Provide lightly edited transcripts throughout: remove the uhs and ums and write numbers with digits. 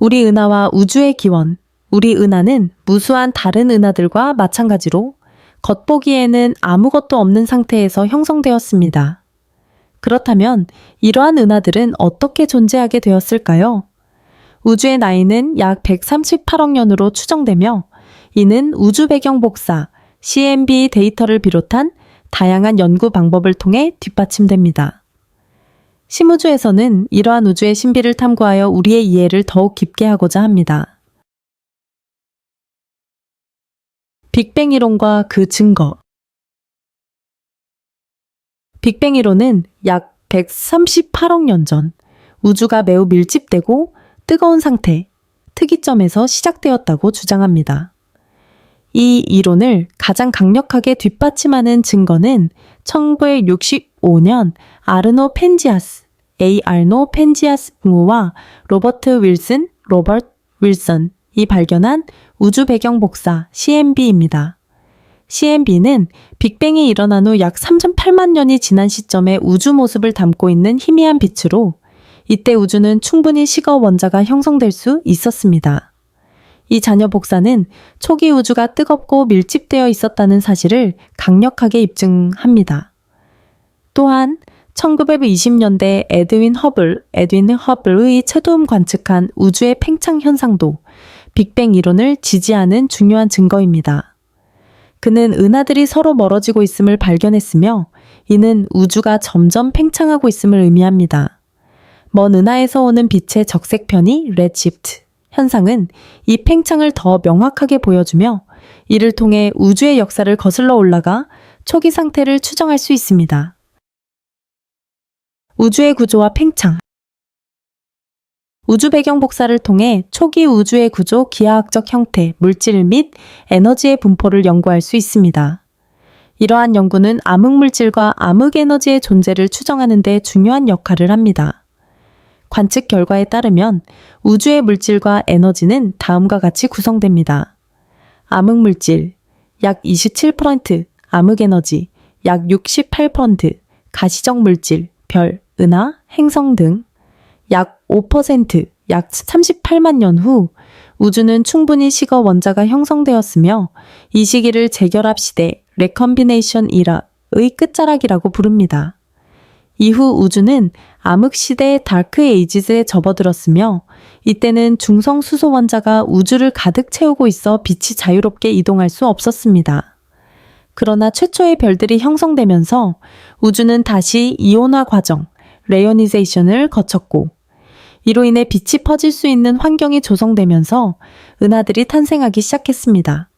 우리 은하와 우주의 기원. 우리 은하는 무수한 다른 은하들과 마찬가지로 겉보기에는 아무것도 없는 상태에서 형성되었습니다. 그렇다면 이러한 은하들은 어떻게 존재하게 되었을까요? 우주의 나이는 약 138억 년으로 추정되며 이는 우주 배경 복사, CMB 데이터를 비롯한 다양한 연구 방법을 통해 뒷받침됩니다. 심우주에서는 이러한 우주의 신비를 탐구하여 우리의 이해를 더욱 깊게 하고자 합니다. 빅뱅 이론과 그 증거. 빅뱅 이론은 약 138억 년 전 우주가 매우 밀집되고 뜨거운 상태, 특이점에서 시작되었다고 주장합니다. 이 이론을 가장 강력하게 뒷받침하는 증거는 1965년 아르노 펜지아스 응우와 로버트 윌슨이 발견한 우주 배경 복사 CMB입니다. CMB는 빅뱅이 일어난 후 약 3,800만 년이 지난 시점의 우주 모습을 담고 있는 희미한 빛으로 이때 우주는 충분히 시거 원자가 형성될 수 있었습니다. 이 잔여 복사는 초기 우주가 뜨겁고 밀집되어 있었다는 사실을 강력하게 입증합니다. 또한 1920년대 에드윈 허블의 최도움 관측한 우주의 팽창 현상도 빅뱅 이론을 지지하는 중요한 증거입니다. 그는 은하들이 서로 멀어지고 있음을 발견했으며 이는 우주가 점점 팽창하고 있음을 의미합니다. 먼 은하에서 오는 빛의 적색 편이 레드시프트 현상은 이 팽창을 더 명확하게 보여주며 이를 통해 우주의 역사를 거슬러 올라가 초기 상태를 추정할 수 있습니다. 우주의 구조와 팽창. 우주 배경 복사를 통해 초기 우주의 구조, 기하학적 형태, 물질 및 에너지의 분포를 연구할 수 있습니다. 이러한 연구는 암흑물질과 암흑에너지의 존재를 추정하는 데 중요한 역할을 합니다. 관측 결과에 따르면 우주의 물질과 에너지는 다음과 같이 구성됩니다. 암흑물질 약 27%, 암흑에너지 약 68%, 가시적 물질, 별, 은하, 행성 등 약 5%, 약 38만 년 후 우주는 충분히 시거 원자가 형성되었으며 이 시기를 재결합 시대, 레컴비네이션 이라의 끝자락이라고 부릅니다. 이후 우주는 암흑 시대의 다크 에이지즈에 접어들었으며 이때는 중성 수소 원자가 우주를 가득 채우고 있어 빛이 자유롭게 이동할 수 없었습니다. 그러나 최초의 별들이 형성되면서 우주는 다시 이온화 과정, 레오니제이션을 거쳤고 이로 인해 빛이 퍼질 수 있는 환경이 조성되면서 은하들이 탄생하기 시작했습니다.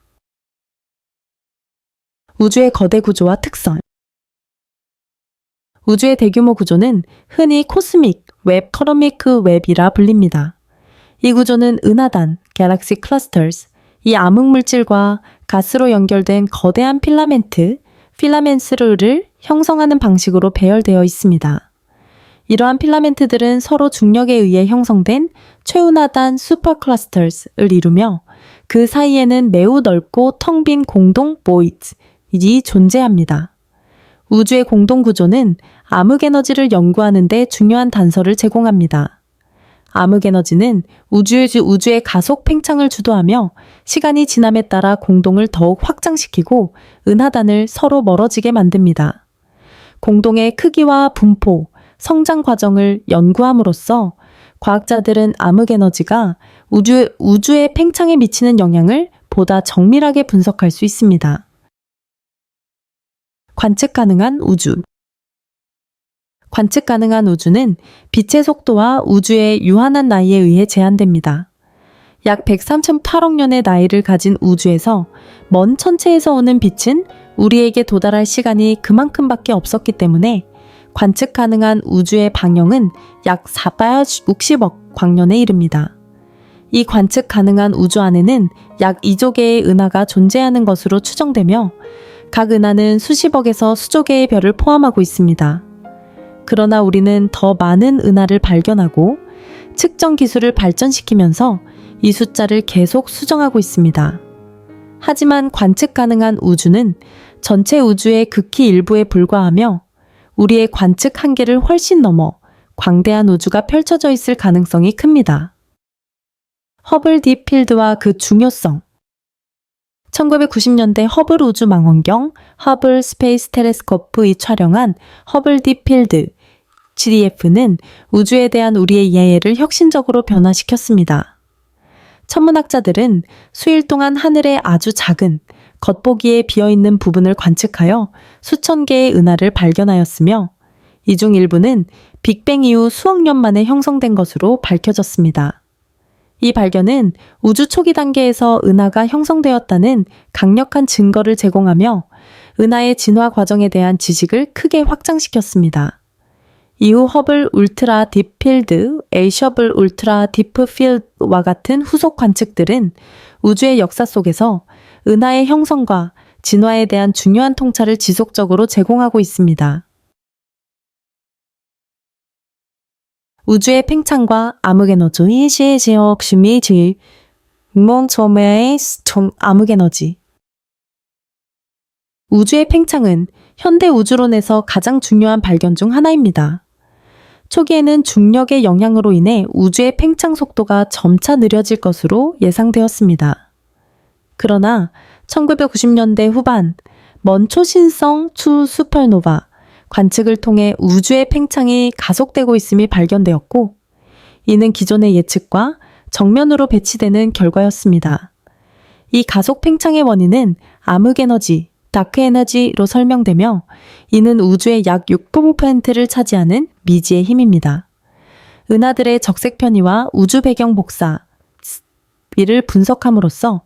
우주의 거대 구조와 특성. 우주의 대규모 구조는 흔히 코스믹 웹, 커스믹 웹이라 불립니다. 이 구조는 은하단, 갤럭시 클러스터스, 이 암흑물질과 가스로 연결된 거대한 필라멘트를 형성하는 방식으로 배열되어 있습니다. 이러한 필라멘트들은 서로 중력에 의해 형성된 최운하단 슈퍼클러스터를 이루며 그 사이에는 매우 넓고 텅 빈 공동 보이드이 존재합니다. 우주의 공동 구조는 암흑에너지를 연구하는 데 중요한 단서를 제공합니다. 암흑에너지는 우주의 가속 팽창을 주도하며 시간이 지남에 따라 공동을 더욱 확장시키고 은하단을 서로 멀어지게 만듭니다. 공동의 크기와 분포, 성장 과정을 연구함으로써 과학자들은 암흑에너지가 우주의 팽창에 미치는 영향을 보다 정밀하게 분석할 수 있습니다. 관측 가능한 우주. 관측 가능한 우주는 빛의 속도와 우주의 유한한 나이에 의해 제한됩니다. 약 138억 년의 나이를 가진 우주에서 먼 천체에서 오는 빛은 우리에게 도달할 시간이 그만큼밖에 없었기 때문에 관측 가능한 우주의 방영은 약 460억 광년에 이릅니다. 이 관측 가능한 우주 안에는 약 2조 개의 은하가 존재하는 것으로 추정되며 각 은하는 수십억에서 수조 개의 별을 포함하고 있습니다. 그러나 우리는 더 많은 은하를 발견하고 측정 기술을 발전시키면서 이 숫자를 계속 수정하고 있습니다. 하지만 관측 가능한 우주는 전체 우주의 극히 일부에 불과하며 우리의 관측 한계를 훨씬 넘어 광대한 우주가 펼쳐져 있을 가능성이 큽니다. 허블 딥필드와 그 중요성. 1990년대 허블 우주 망원경 허블 스페이스 텔레스코프이 촬영한 허블 딥필드 HDF는 우주에 대한 우리의 이해를 혁신적으로 변화시켰습니다. 천문학자들은 수일 동안 하늘의 아주 작은 겉보기에 비어있는 부분을 관측하여 수천 개의 은하를 발견하였으며 이 중 일부는 빅뱅 이후 수억 년 만에 형성된 것으로 밝혀졌습니다. 이 발견은 우주 초기 단계에서 은하가 형성되었다는 강력한 증거를 제공하며 은하의 진화 과정에 대한 지식을 크게 확장시켰습니다. 이후 허블 울트라 딥필드, 에이셔블 울트라 딥필드와 같은 후속 관측들은 우주의 역사 속에서 은하의 형성과 진화에 대한 중요한 통찰을 지속적으로 제공하고 있습니다. 우주의 팽창과 암흑에너지 시시역심이지 몽초메의 암흑에너지. 우주의 팽창은 현대 우주론에서 가장 중요한 발견 중 하나입니다. 초기에는 중력의 영향으로 인해 우주의 팽창 속도가 점차 느려질 것으로 예상되었습니다. 그러나 1990년대 후반 먼 초신성 추 슈퍼노바 관측을 통해 우주의 팽창이 가속되고 있음이 발견되었고, 이는 기존의 예측과 정면으로 배치되는 결과였습니다. 이 가속 팽창의 원인은 암흑에너지, 다크에너지로 설명되며 이는 우주의 약 6%를 차지하는 미지의 힘입니다. 은하들의 적색 편의와 우주 배경 복사, 이를 분석함으로써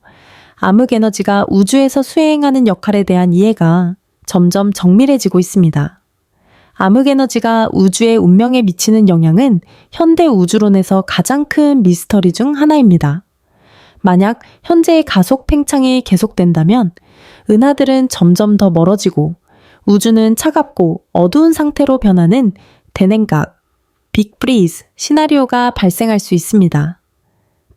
암흑에너지가 우주에서 수행하는 역할에 대한 이해가 점점 정밀해지고 있습니다. 암흑에너지가 우주의 운명에 미치는 영향은 현대 우주론에서 가장 큰 미스터리 중 하나입니다. 만약 현재의 가속 팽창이 계속된다면 은하들은 점점 더 멀어지고 우주는 차갑고 어두운 상태로 변하는 대냉각, 빅 프리즈 시나리오가 발생할 수 있습니다.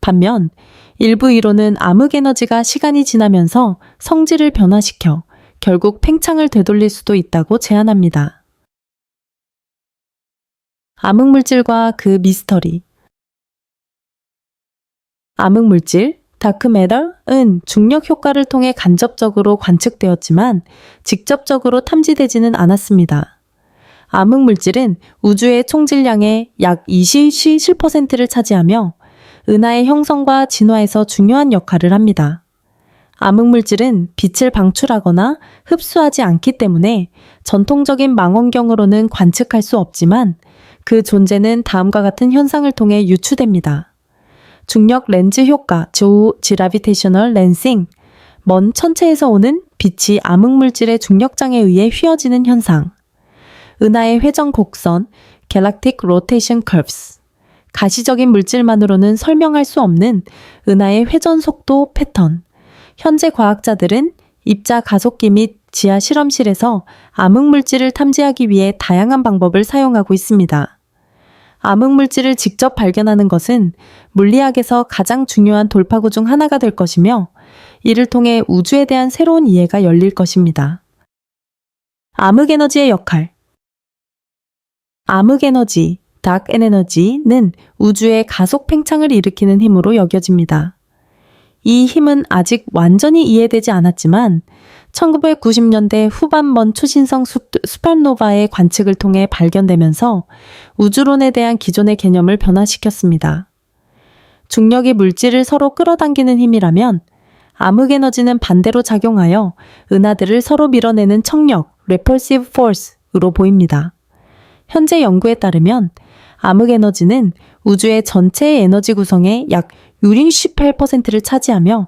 반면 일부 이론은 암흑에너지가 시간이 지나면서 성질을 변화시켜 결국 팽창을 되돌릴 수도 있다고 제안합니다. 암흑물질과 그 미스터리. 암흑물질, 다크매터은 중력 효과를 통해 간접적으로 관측되었지만 직접적으로 탐지되지는 않았습니다. 암흑물질은 우주의 총질량의 약 27%를 차지하며 은하의 형성과 진화에서 중요한 역할을 합니다. 암흑물질은 빛을 방출하거나 흡수하지 않기 때문에 전통적인 망원경으로는 관측할 수 없지만 그 존재는 다음과 같은 현상을 통해 유추됩니다. 중력 렌즈 효과, 그래비테이셔널 렌싱, 먼 천체에서 오는 빛이 암흑물질의 중력장에 의해 휘어지는 현상, 은하의 회전 곡선, 갤락틱 로테이션 커브스, 가시적인 물질만으로는 설명할 수 없는 은하의 회전 속도 패턴. 현재 과학자들은 입자 가속기 및 지하 실험실에서 암흑물질을 탐지하기 위해 다양한 방법을 사용하고 있습니다. 암흑물질을 직접 발견하는 것은 물리학에서 가장 중요한 돌파구 중 하나가 될 것이며 이를 통해 우주에 대한 새로운 이해가 열릴 것입니다. 암흑에너지의 역할. 암흑에너지, 다크에너지는 우주의 가속 팽창을 일으키는 힘으로 여겨집니다. 이 힘은 아직 완전히 이해되지 않았지만 1990년대 후반 먼 초신성 슈퍼노바의 관측을 통해 발견되면서 우주론에 대한 기존의 개념을 변화시켰습니다. 중력이 물질을 서로 끌어당기는 힘이라면 암흑에너지는 반대로 작용하여 은하들을 서로 밀어내는 청력, repulsive force로 보입니다. 현재 연구에 따르면 암흑에너지는 우주의 전체 에너지 구성의 약 68%를 차지하며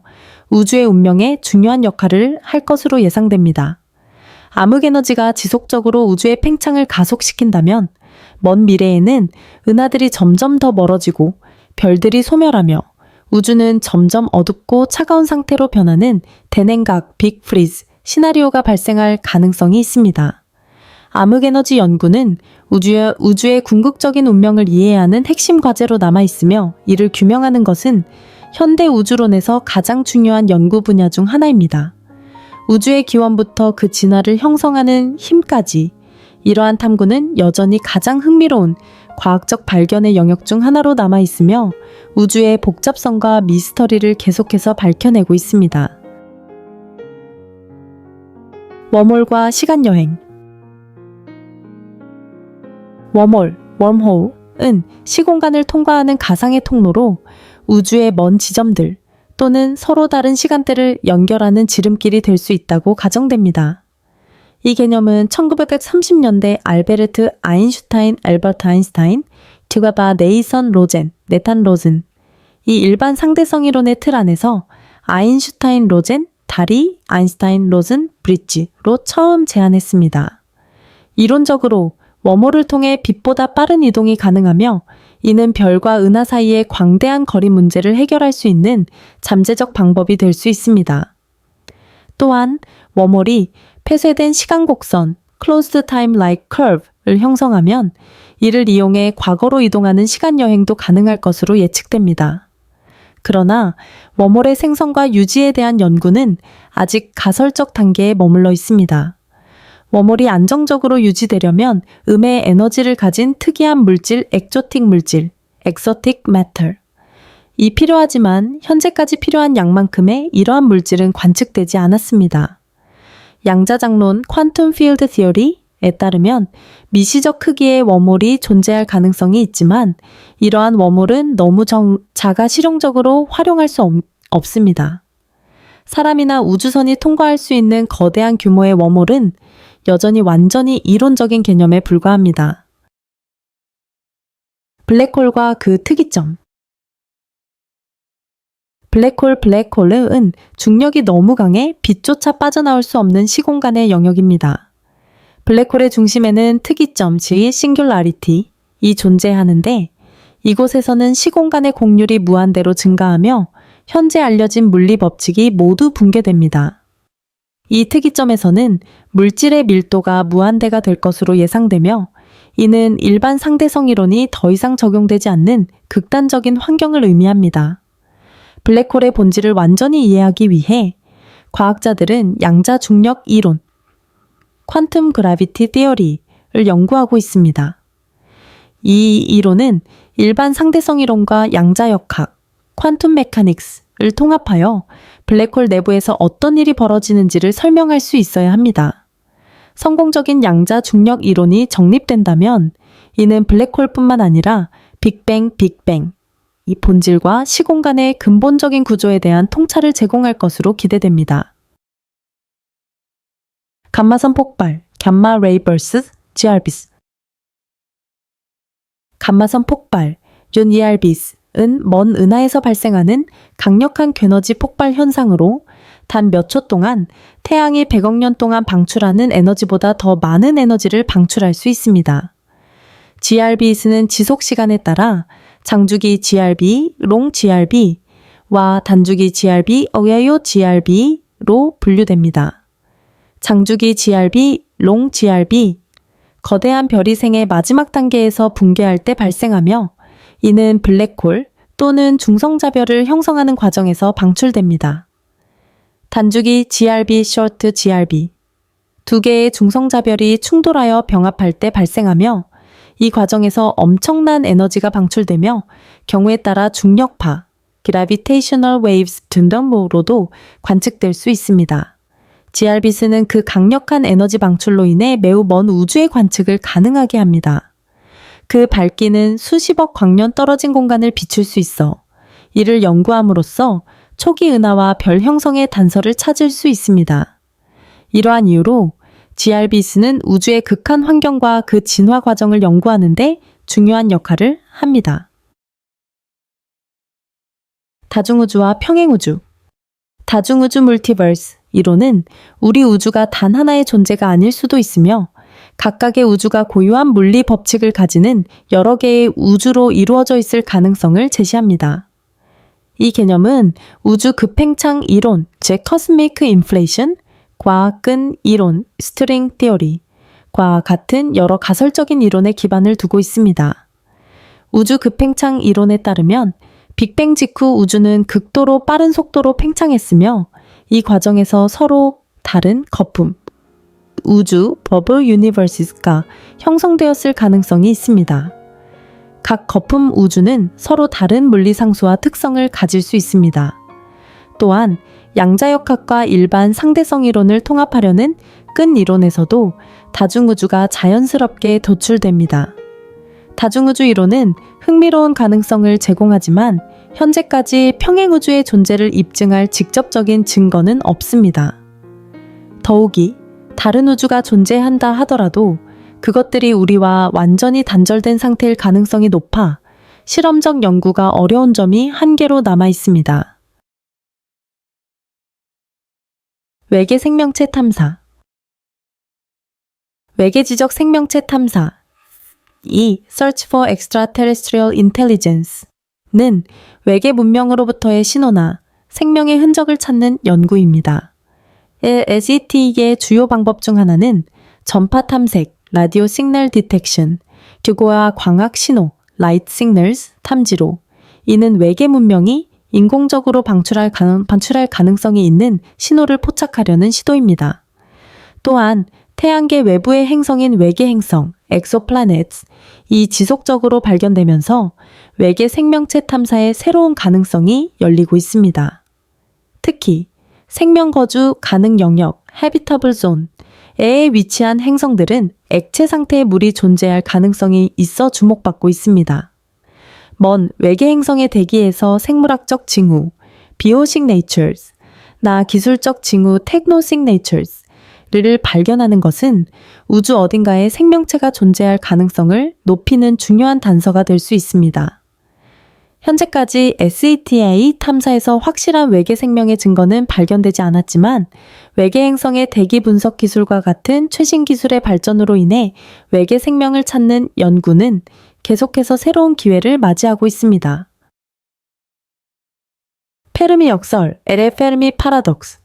우주의 운명에 중요한 역할을 할 것으로 예상됩니다. 암흑에너지가 지속적으로 우주의 팽창을 가속시킨다면 먼 미래에는 은하들이 점점 더 멀어지고 별들이 소멸하며 우주는 점점 어둡고 차가운 상태로 변하는 대냉각, 빅 프리즈 시나리오가 발생할 가능성이 있습니다. 암흑에너지 연구는 우주의 궁극적인 운명을 이해하는 핵심 과제로 남아있으며 이를 규명하는 것은 현대 우주론에서 가장 중요한 연구 분야 중 하나입니다. 우주의 기원부터 그 진화를 형성하는 힘까지 이러한 탐구는 여전히 가장 흥미로운 과학적 발견의 영역 중 하나로 남아있으며 우주의 복잡성과 미스터리를 계속해서 밝혀내고 있습니다. 웜홀과 시간여행. 웜홀, 웜홀은 시공간을 통과하는 가상의 통로로 우주의 먼 지점들 또는 서로 다른 시간대를 연결하는 지름길이 될 수 있다고 가정됩니다. 이 개념은 1930년대 알베르트 아인슈타인, 알버트 아인슈타인, 튜가바 네이선 로젠, 네탄 로즌 이 일반 상대성 이론의 틀 안에서 아인슈타인 로젠, 다리, 아인슈타인 로즌, 브릿지로 처음 제안했습니다. 이론적으로 웜홀을 통해 빛보다 빠른 이동이 가능하며 이는 별과 은하 사이의 광대한 거리 문제를 해결할 수 있는 잠재적 방법이 될 수 있습니다. 또한 웜홀이 폐쇄된 시간 곡선 closed time like curve를 형성하면 이를 이용해 과거로 이동하는 시간 여행도 가능할 것으로 예측됩니다. 그러나 웜홀의 생성과 유지에 대한 연구는 아직 가설적 단계에 머물러 있습니다. 웜홀이 안정적으로 유지되려면 음의 에너지를 가진 특이한 물질, 엑조틱 물질, exotic matter 이 필요하지만 현재까지 필요한 양만큼의 이러한 물질은 관측되지 않았습니다. 양자장론 퀀텀 필드 티어리에 따르면 미시적 크기의 웜홀이 존재할 가능성이 있지만 이러한 웜홀은 너무 작아 실용적으로 활용할 수 없습니다. 사람이나 우주선이 통과할 수 있는 거대한 규모의 웜홀은 여전히 완전히 이론적인 개념에 불과합니다. 블랙홀과 그 특이점. 블랙홀은 중력이 너무 강해 빛조차 빠져나올 수 없는 시공간의 영역입니다. 블랙홀의 중심에는 특이점, 즉 싱귤라리티이 존재하는데 이곳에서는 시공간의 곡률이 무한대로 증가하며 현재 알려진 물리 법칙이 모두 붕괴됩니다. 이 특이점에서는 물질의 밀도가 무한대가 될 것으로 예상되며 이는 일반 상대성 이론이 더 이상 적용되지 않는 극단적인 환경을 의미합니다. 블랙홀의 본질을 완전히 이해하기 위해 과학자들은 양자 중력 이론, 퀀텀 그래비티 티어리를 연구하고 있습니다. 이 이론은 일반 상대성 이론과 양자역학, 퀀텀 메카닉스를 통합하여 블랙홀 내부에서 어떤 일이 벌어지는지를 설명할 수 있어야 합니다. 성공적인 양자 중력 이론이 정립된다면 이는 블랙홀뿐만 아니라 빅뱅, 이 본질과 시공간의 근본적인 구조에 대한 통찰을 제공할 것으로 기대됩니다. 감마선 폭발, gamma ray burst, GRBs. 감마선 폭발, GRBs은 먼 은하에서 발생하는 강력한 궤너지 폭발 현상으로 단 몇 초 동안 태양이 100억 년 동안 방출하는 에너지보다 더 많은 에너지를 방출할 수 있습니다. GRBs는 지속 시간에 따라 장주기 GRB, 롱 GRB와 단주기 GRB, 어웨이오 GRB로 분류됩니다. 장주기 GRB, 롱 GRB, 거대한 별이 생의 마지막 단계에서 붕괴할 때 발생하며 이는 블랙홀 또는 중성자별을 형성하는 과정에서 방출됩니다. 단주기 GRB, short GRB, 두 개의 중성자별이 충돌하여 병합할 때 발생하며 이 과정에서 엄청난 에너지가 방출되며 경우에 따라 중력파, gravitational waves 등등으로도 관측될 수 있습니다. GRBs는 그 강력한 에너지 방출로 인해 매우 먼 우주의 관측을 가능하게 합니다. 그 밝기는 수십억 광년 떨어진 공간을 비출 수 있어 이를 연구함으로써 초기 은하와 별 형성의 단서를 찾을 수 있습니다. 이러한 이유로 GRBs는 우주의 극한 환경과 그 진화 과정을 연구하는 데 중요한 역할을 합니다. 다중우주와 평행우주. 다중우주 멀티버스 이론은 우리 우주가 단 하나의 존재가 아닐 수도 있으며 각각의 우주가 고유한 물리 법칙을 가지는 여러 개의 우주로 이루어져 있을 가능성을 제시합니다. 이 개념은 우주 급팽창 이론, 즉 코스믹 인플레이션, 과학근 이론, 스트링 티어리과 같은 여러 가설적인 이론에 기반을 두고 있습니다. 우주 급팽창 이론에 따르면 빅뱅 직후 우주는 극도로 빠른 속도로 팽창했으며 이 과정에서 서로 다른 거품, 우주 버블 유니버스가 형성되었을 가능성이 있습니다. 각 거품 우주는 서로 다른 물리상수와 특성을 가질 수 있습니다. 또한 양자역학과 일반 상대성 이론을 통합하려는 끈 이론에서도 다중우주가 자연스럽게 도출됩니다. 다중우주 이론은 흥미로운 가능성을 제공하지만 현재까지 평행우주의 존재를 입증할 직접적인 증거는 없습니다. 더욱이 다른 우주가 존재한다 하더라도 그것들이 우리와 완전히 단절된 상태일 가능성이 높아 실험적 연구가 어려운 점이 한계로 남아 있습니다. 외계 생명체 탐사. 외계지적 생명체 탐사. 이 Search for Extraterrestrial Intelligence는 외계 문명으로부터의 신호나 생명의 흔적을 찾는 연구입니다. SET의 주요 방법 중 하나는 전파 탐색, 라디오 시그널 디텍션, 규고와 광학 신호, 라이트 시그널스 탐지로 이는 외계 문명이 인공적으로 방출할 가능성이 있는 신호를 포착하려는 시도입니다. 또한 태양계 외부의 행성인 외계 행성, 엑소플래닛, 이 지속적으로 발견되면서 외계 생명체 탐사의 새로운 가능성이 열리고 있습니다. 특히 생명 거주 가능 영역, habitable zone에 위치한 행성들은 액체 상태의 물이 존재할 가능성이 있어 주목받고 있습니다. 먼 외계 행성의 대기에서 생물학적 징후, biosignatures, 나 기술적 징후, technosignatures를 발견하는 것은 우주 어딘가에 생명체가 존재할 가능성을 높이는 중요한 단서가 될 수 있습니다. 현재까지 SETI 탐사에서 확실한 외계 생명의 증거는 발견되지 않았지만 외계 행성의 대기 분석 기술과 같은 최신 기술의 발전으로 인해 외계 생명을 찾는 연구는 계속해서 새로운 기회를 맞이하고 있습니다. 페르미 역설, LA 페르미 파라독스.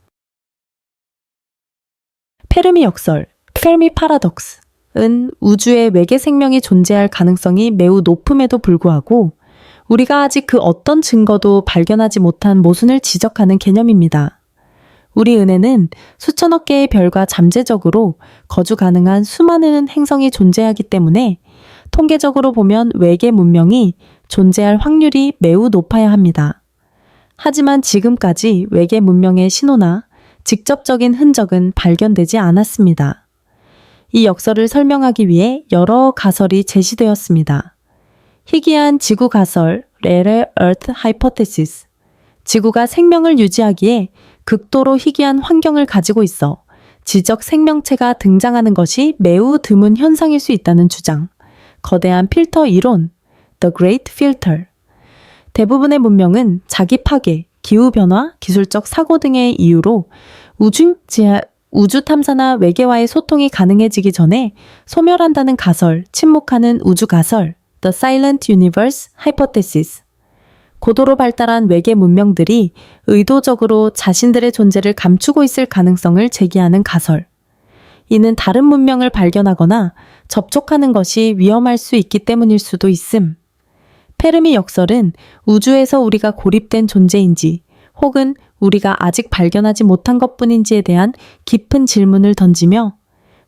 페르미 역설, 페르미 파라독스는 우주에 외계 생명이 존재할 가능성이 매우 높음에도 불구하고 우리가 아직 그 어떤 증거도 발견하지 못한 모순을 지적하는 개념입니다. 우리 은혜는 수천억 개의 별과 잠재적으로 거주 가능한 수많은 행성이 존재하기 때문에 통계적으로 보면 외계 문명이 존재할 확률이 매우 높아야 합니다. 하지만 지금까지 외계 문명의 신호나 직접적인 흔적은 발견되지 않았습니다. 이 역설을 설명하기 위해 여러 가설이 제시되었습니다. 희귀한 지구 가설, Rare Earth Hypothesis. 지구가 생명을 유지하기에 극도로 희귀한 환경을 가지고 있어 지적 생명체가 등장하는 것이 매우 드문 현상일 수 있다는 주장. 거대한 필터 이론, The Great Filter. 대부분의 문명은 자기 파괴, 기후변화, 기술적 사고 등의 이유로 우주 탐사나 외계와의 소통이 가능해지기 전에 소멸한다는 가설, 침묵하는 우주 가설, The Silent Universe Hypothesis. 고도로 발달한 외계 문명들이 의도적으로 자신들의 존재를 감추고 있을 가능성을 제기하는 가설. 이는 다른 문명을 발견하거나 접촉하는 것이 위험할 수 있기 때문일 수도 있음. 페르미 역설은 우주에서 우리가 고립된 존재인지 혹은 우리가 아직 발견하지 못한 것뿐인지에 대한 깊은 질문을 던지며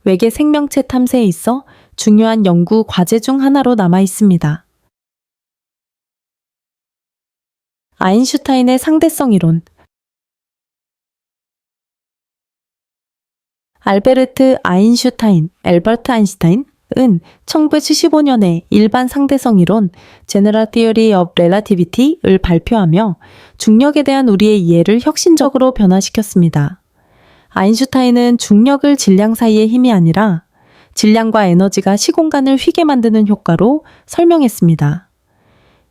외계 생명체 탐사에 있어 중요한 연구 과제 중 하나로 남아 있습니다. 아인슈타인의 상대성 이론. 알베르트 아인슈타인은 1975년에 일반 상대성 이론 General Theory of Relativity를 발표하며 중력에 대한 우리의 이해를 혁신적으로 변화시켰습니다. 아인슈타인은 중력을 질량 사이의 힘이 아니라 질량과 에너지가 시공간을 휘게 만드는 효과로 설명했습니다.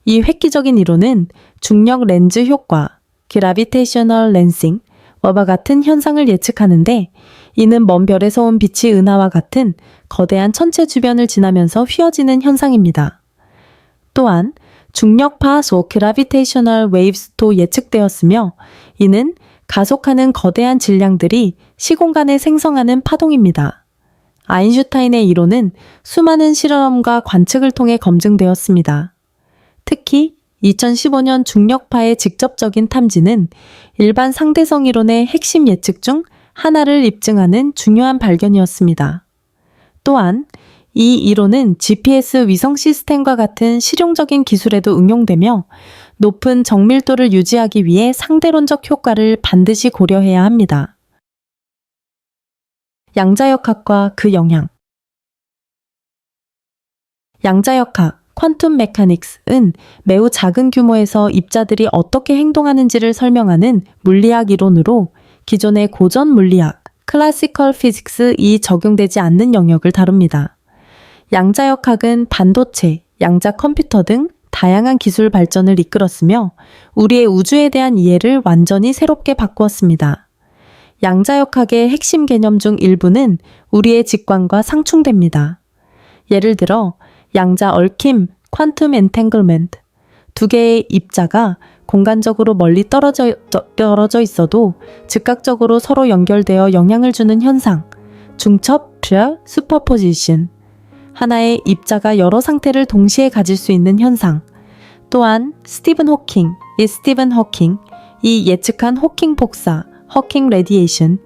이 획기적인 이론은 중력 렌즈 효과, Gravitational Lensing과 같은 현상을 예측하는데 이는 먼 별에서 온 빛이 은하와 같은 거대한 천체 주변을 지나면서 휘어지는 현상입니다. 또한 중력 파소 Gravitational Waves도 예측되었으며 이는 가속하는 거대한 질량들이 시공간에 생성하는 파동입니다. 아인슈타인의 이론은 수많은 실험과 관측을 통해 검증되었습니다. 특히 2015년 중력파의 직접적인 탐지는 일반 상대성 이론의 핵심 예측 중 하나를 입증하는 중요한 발견이었습니다. 또한 이 이론은 GPS 위성 시스템과 같은 실용적인 기술에도 응용되며 높은 정밀도를 유지하기 위해 상대론적 효과를 반드시 고려해야 합니다. 양자역학과 그 영향. 양자역학, 퀀텀 메카닉스는 매우 작은 규모에서 입자들이 어떻게 행동하는지를 설명하는 물리학 이론으로 기존의 고전 물리학, 클래시컬 피직스이 적용되지 않는 영역을 다룹니다. 양자역학은 반도체, 양자 컴퓨터 등 다양한 기술 발전을 이끌었으며 우리의 우주에 대한 이해를 완전히 새롭게 바꾸었습니다. 양자역학의 핵심 개념 중 일부는 우리의 직관과 상충됩니다. 예를 들어 양자 얽힘, 퀀텀 엔탱글먼트, 두 개의 입자가 공간적으로 멀리 떨어져 있어도 즉각적으로 서로 연결되어 영향을 주는 현상, 중첩, 슈퍼포지션, 하나의 입자가 여러 상태를 동시에 가질 수 있는 현상, 또한 스티븐 호킹이 예측한 호킹 복사, 호킹 레디에이션은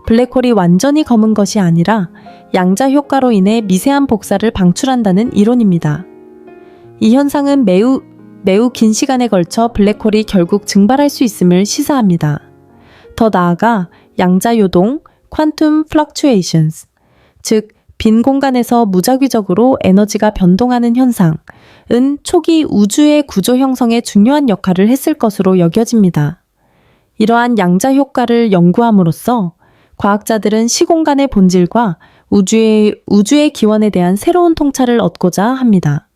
블랙홀이 완전히 검은 것이 아니라 양자 효과로 인해 미세한 복사를 방출한다는 이론입니다. 이 현상은 매우 긴 시간에 걸쳐 블랙홀이 결국 증발할 수 있음을 시사합니다. 더 나아가 양자 요동, 퀀텀 플럭추에이션스, 즉 빈 공간에서 무작위적으로 에너지가 변동하는 현상은 초기 우주의 구조 형성에 중요한 역할을 했을 것으로 여겨집니다. 이러한 양자 효과를 연구함으로써 과학자들은 시공간의 본질과 우주의 기원에 대한 새로운 통찰을 얻고자 합니다.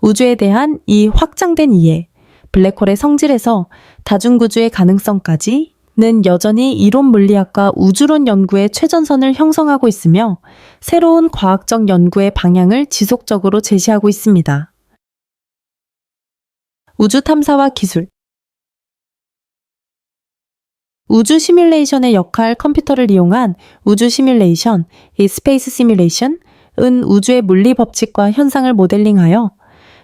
우주에 대한 이 확장된 이해, 블랙홀의 성질에서 다중구조의 가능성까지는 여전히 이론 물리학과 우주론 연구의 최전선을 형성하고 있으며 새로운 과학적 연구의 방향을 지속적으로 제시하고 있습니다. 우주 탐사와 기술. 우주 시뮬레이션의 역할 컴퓨터를 이용한 우주 시뮬레이션, 이 스페이스 시뮬레이션은 우주의 물리 법칙과 현상을 모델링하여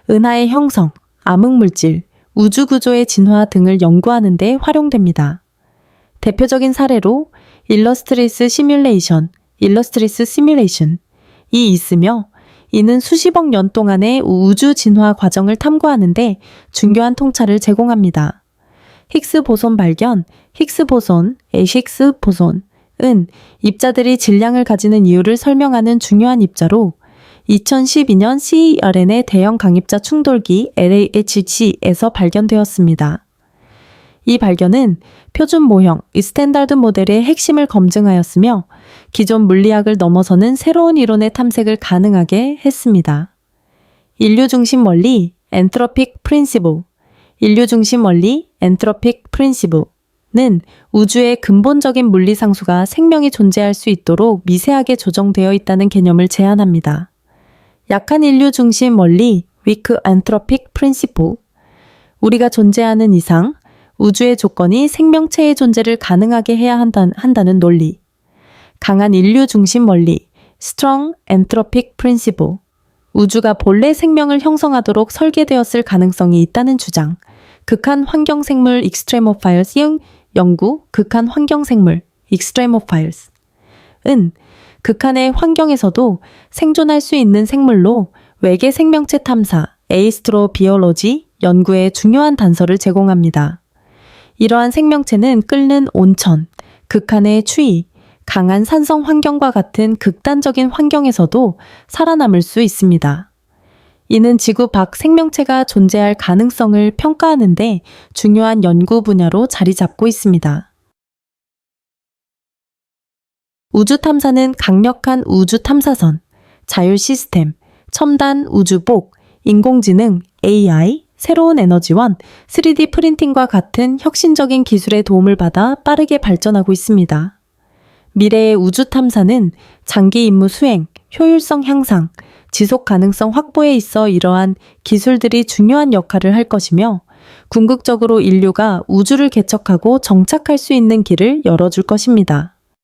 은하의 형성, 암흑물질, 우주 구조의 진화 등을 연구하는 데 활용됩니다. 대표적인 사례로 일러스트리스 시뮬레이션이 있으며 이는 수십억 년 동안의 우주 진화 과정을 탐구하는데 중요한 통찰을 제공합니다. 히그스 보손 발견, 히그스 보손은 입자들이 질량을 가지는 이유를 설명하는 중요한 입자로 2012년 CERN의 대형 강입자 충돌기 LHC에서 발견되었습니다. 이 발견은 표준 모형, 스탠다드 모델의 핵심을 검증하였으며 기존 물리학을 넘어서는 새로운 이론의 탐색을 가능하게 했습니다. 인류 중심 원리, 엔트로픽 프린시블. 인류 중심 원리, 엔트로픽 프린시블은 우주의 근본적인 물리 상수가 생명이 존재할 수 있도록 미세하게 조정되어 있다는 개념을 제안합니다. 약한 인류 중심 원리, weak entropic principle. 우리가 존재하는 이상 우주의 조건이 생명체의 존재를 가능하게 해야 한다는 논리. 강한 인류 중심 원리, strong entropic principle. 우주가 본래 생명을 형성하도록 설계되었을 가능성이 있다는 주장. 극한 환경생물 extremophiles 연구, 극한 환경생물 extremophiles.은 극한의 환경에서도 생존할 수 있는 생물로 외계 생명체 탐사, 에이스트로비올로지 연구에 중요한 단서를 제공합니다. 이러한 생명체는 끓는 온천, 극한의 추위, 강한 산성 환경과 같은 극단적인 환경에서도 살아남을 수 있습니다. 이는 지구 밖 생명체가 존재할 가능성을 평가하는데 중요한 연구 분야로 자리 잡고 있습니다. 우주 탐사는 강력한 우주 탐사선, 자율 시스템, 첨단 우주복, 인공지능, AI, 새로운 에너지원, 3D 프린팅과 같은 혁신적인 기술의 도움을 받아 빠르게 발전하고 있습니다. 미래의 우주 탐사는 장기 임무 수행, 효율성 향상, 지속 가능성 확보에 있어 이러한 기술들이 중요한 역할을 할 것이며 궁극적으로 인류가 우주를 개척하고 정착할 수 있는 길을 열어줄 것입니다.